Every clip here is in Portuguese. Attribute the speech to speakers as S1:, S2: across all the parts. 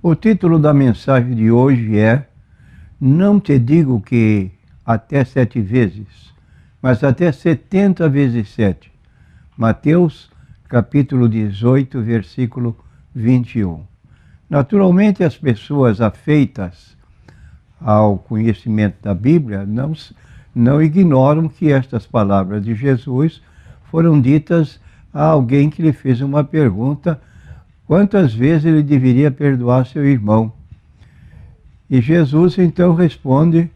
S1: O título da mensagem de hoje é: não te digo que até 7 vezes, mas até 70 vezes 7. Mateus, capítulo 18, versículo 21. Naturalmente, as pessoas afeitas ao conhecimento da Bíblia não ignoram que estas palavras de Jesus foram ditas a alguém que lhe fez uma pergunta: quantas vezes ele deveria perdoar seu irmão? E Jesus então responde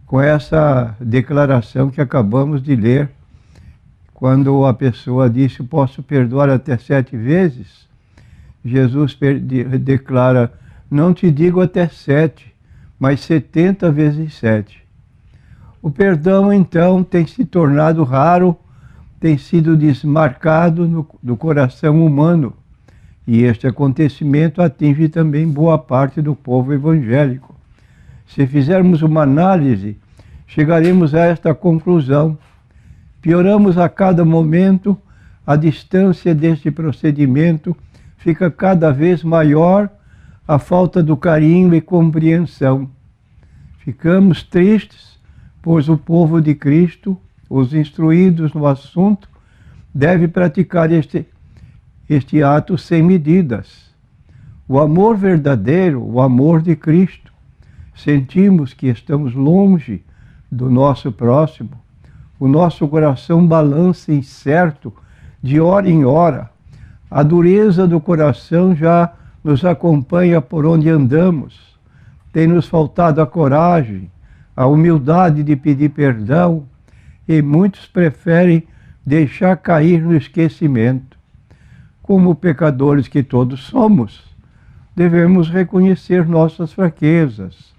S1: com essa declaração que acabamos de ler, quando a pessoa disse: posso perdoar até 7 vezes? Jesus declara: não te digo até 7, mas 70 vezes 7. O perdão então tem se tornado raro, tem sido desmarcado do coração humano. E este acontecimento atinge também boa parte do povo evangélico. Se fizermos uma análise, chegaremos a esta conclusão: pioramos a cada momento, a distância deste procedimento fica cada vez maior, a falta do carinho e compreensão. Ficamos tristes, pois o povo de Cristo, os instruídos no assunto, deve praticar este ato sem medidas. O amor verdadeiro, o amor de Cristo. Sentimos que estamos longe do nosso próximo. O nosso coração balança incerto de hora em hora. A dureza do coração já nos acompanha por onde andamos. Tem nos faltado a coragem, a humildade de pedir perdão, e muitos preferem deixar cair no esquecimento. Como pecadores que todos somos, devemos reconhecer nossas fraquezas.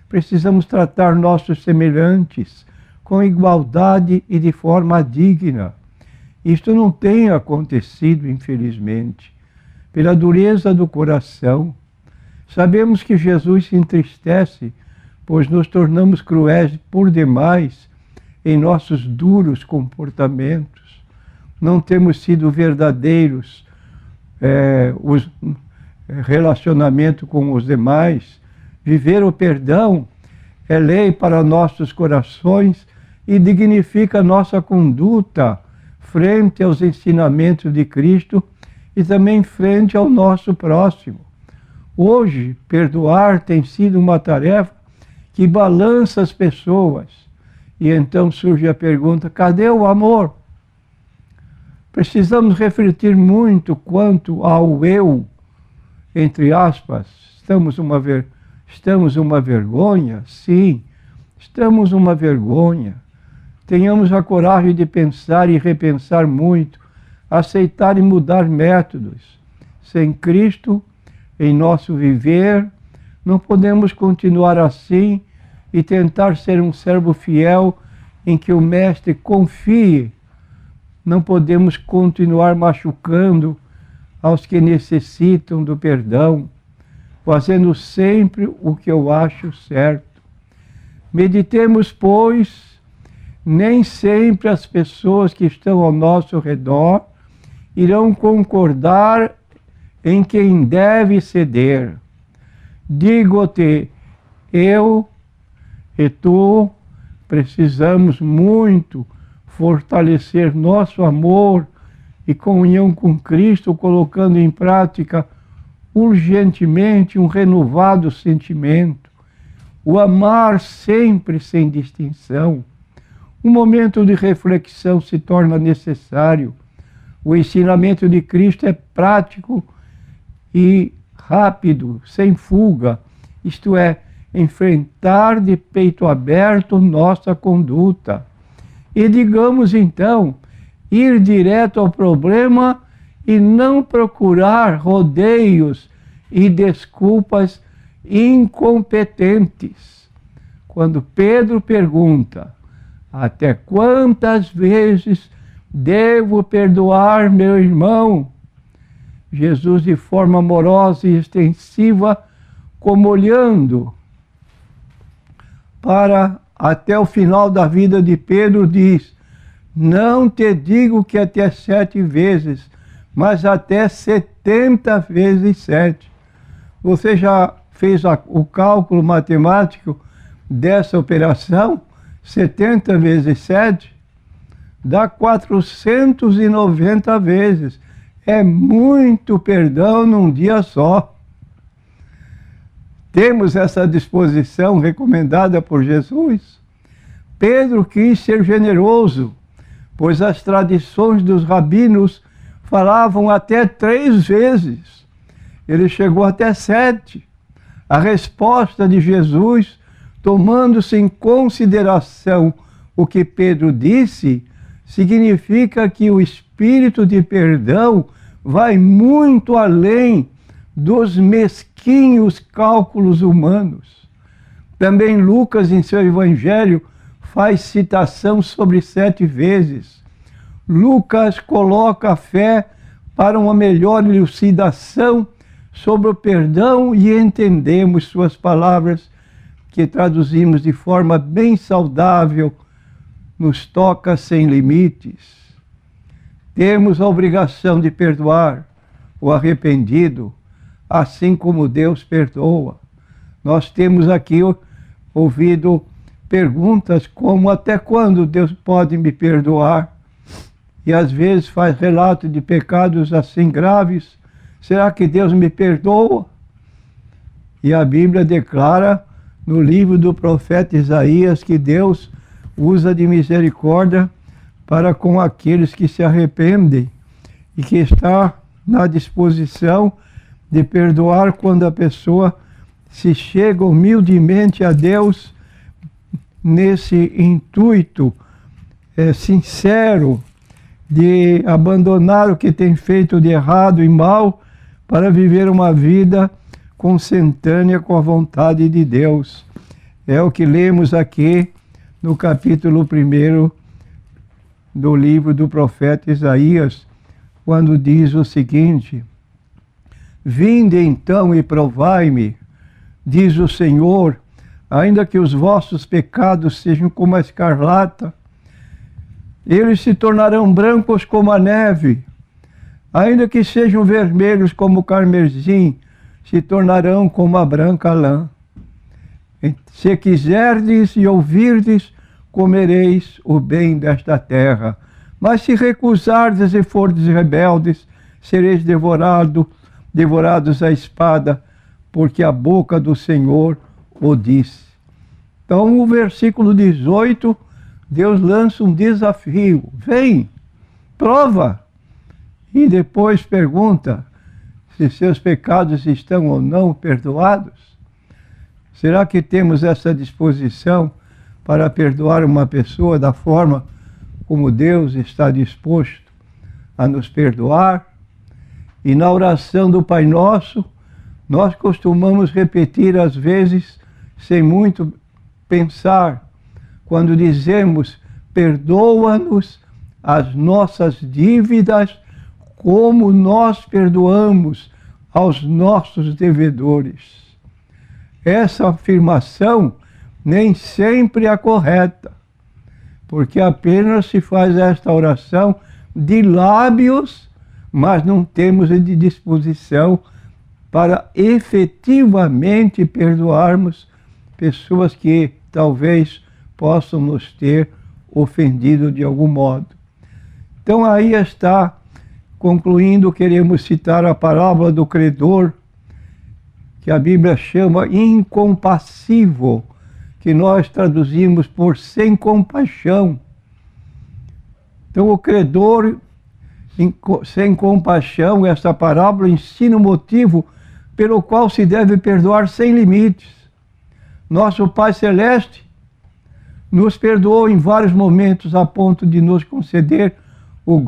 S1: Precisamos tratar nossos semelhantes com igualdade e de forma digna. Isto não tem acontecido, infelizmente, pela dureza do coração. Sabemos que Jesus se entristece, pois nos tornamos cruéis por demais em nossos duros comportamentos. Não temos sido verdadeiros relacionamento com os demais. Viver o perdão é lei para nossos corações e dignifica nossa conduta frente aos ensinamentos de Cristo e também frente ao nosso próximo. Hoje, perdoar tem sido uma tarefa que balança as pessoas. E então surge a pergunta: cadê o amor? Precisamos refletir muito quanto ao eu, entre aspas. Estamos uma vergonha? Sim, estamos uma vergonha. Tenhamos a coragem de pensar e repensar muito, aceitar e mudar métodos. Sem Cristo em nosso viver, não podemos continuar assim e tentar ser um servo fiel em que o Mestre confie. Não podemos continuar machucando aos que necessitam do perdão, fazendo sempre o que eu acho certo. Meditemos, pois, nem sempre as pessoas que estão ao nosso redor irão concordar em quem deve ceder. Digo-te, eu e tu precisamos muito fortalecer nosso amor e comunhão com Cristo, colocando em prática urgentemente um renovado sentimento, o amar sempre sem distinção. Um momento de reflexão se torna necessário. O ensinamento de Cristo é prático e rápido, sem fuga, isto é, enfrentar de peito aberto nossa conduta. E digamos então, ir direto ao problema e não procurar rodeios e desculpas incompetentes. Quando Pedro pergunta: até quantas vezes devo perdoar meu irmão? Jesus, de forma amorosa e extensiva, como olhando para até o final da vida de Pedro, diz: não te digo que até 7 vezes, mas até 70 vezes 7. Você já fez o cálculo matemático dessa operação? 70 vezes 7 dá 490 vezes. É muito perdão num dia só. Temos essa disposição recomendada por Jesus? Pedro quis ser generoso, pois as tradições dos rabinos falavam até 3 vezes. Ele chegou até 7. A resposta de Jesus, tomando-se em consideração o que Pedro disse, significa que o espírito de perdão vai muito além dos mesquinhos cálculos humanos. Também Lucas, em seu evangelho, faz citação sobre 7 vezes. Lucas coloca a fé para uma melhor elucidação sobre o perdão e entendemos suas palavras, que traduzimos de forma bem saudável, nos toca sem limites. Temos a obrigação de perdoar o arrependido, assim como Deus perdoa. Nós temos aqui ouvido perguntas como: até quando Deus pode me perdoar? E às vezes faz relato de pecados assim graves. Será que Deus me perdoa? E a Bíblia declara no livro do profeta Isaías que Deus usa de misericórdia para com aqueles que se arrependem e que está na disposição de perdoar quando a pessoa se chega humildemente a Deus nesse intuito sincero de abandonar o que tem feito de errado e mal para viver uma vida consentânea com a vontade de Deus. É o que lemos aqui no capítulo 1 do livro do profeta Isaías, quando diz o seguinte: vinde então e provai-me, diz o Senhor, ainda que os vossos pecados sejam como a escarlata, eles se tornarão brancos como a neve, ainda que sejam vermelhos como o carmesim, se tornarão como a branca lã. Se quiserdes e ouvirdes, comereis o bem desta terra. Mas se recusardes e fordes rebeldes, sereis devorados à espada, porque a boca do Senhor o disse. Então, o versículo 18, Deus lança um desafio. Vem, prova. E depois pergunta se seus pecados estão ou não perdoados. Será que temos essa disposição para perdoar uma pessoa da forma como Deus está disposto a nos perdoar? E na oração do Pai Nosso, nós costumamos repetir às vezes, sem muito pensar, quando dizemos: perdoa-nos as nossas dívidas, como nós perdoamos aos nossos devedores. Essa afirmação nem sempre é correta, porque apenas se faz esta oração de lábios, mas não temos de disposição para efetivamente perdoarmos pessoas que talvez possam nos ter ofendido de algum modo. Então aí está, concluindo, queremos citar a parábola do credor, que a Bíblia chama incompassível, que nós traduzimos por sem compaixão. Então o credor sem compaixão, essa parábola ensina o motivo pelo qual se deve perdoar sem limites. Nosso Pai Celeste nos perdoou em vários momentos a ponto de nos conceder o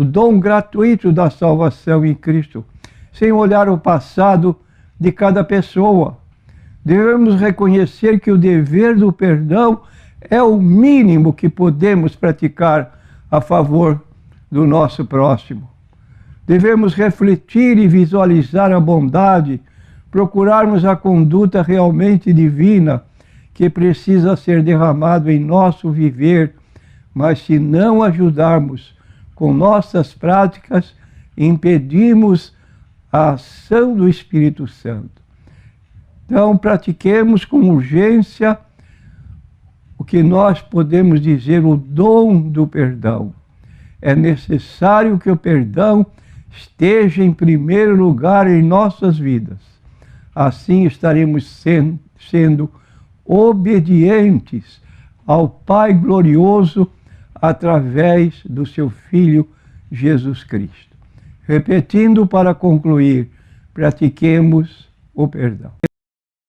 S1: dom gratuito da salvação em Cristo, sem olhar o passado de cada pessoa. Devemos reconhecer que o dever do perdão é o mínimo que podemos praticar a favor do nosso próximo. Devemos refletir e visualizar a bondade, procurarmos a conduta realmente divina que precisa ser derramado em nosso viver, mas se não ajudarmos com nossas práticas, impedimos a ação do Espírito Santo. Então, pratiquemos com urgência o que nós podemos dizer o dom do perdão. É necessário que o perdão esteja em primeiro lugar em nossas vidas. Assim estaremos sendo obedientes ao Pai glorioso através do seu Filho Jesus Cristo. Repetindo para concluir, pratiquemos o perdão.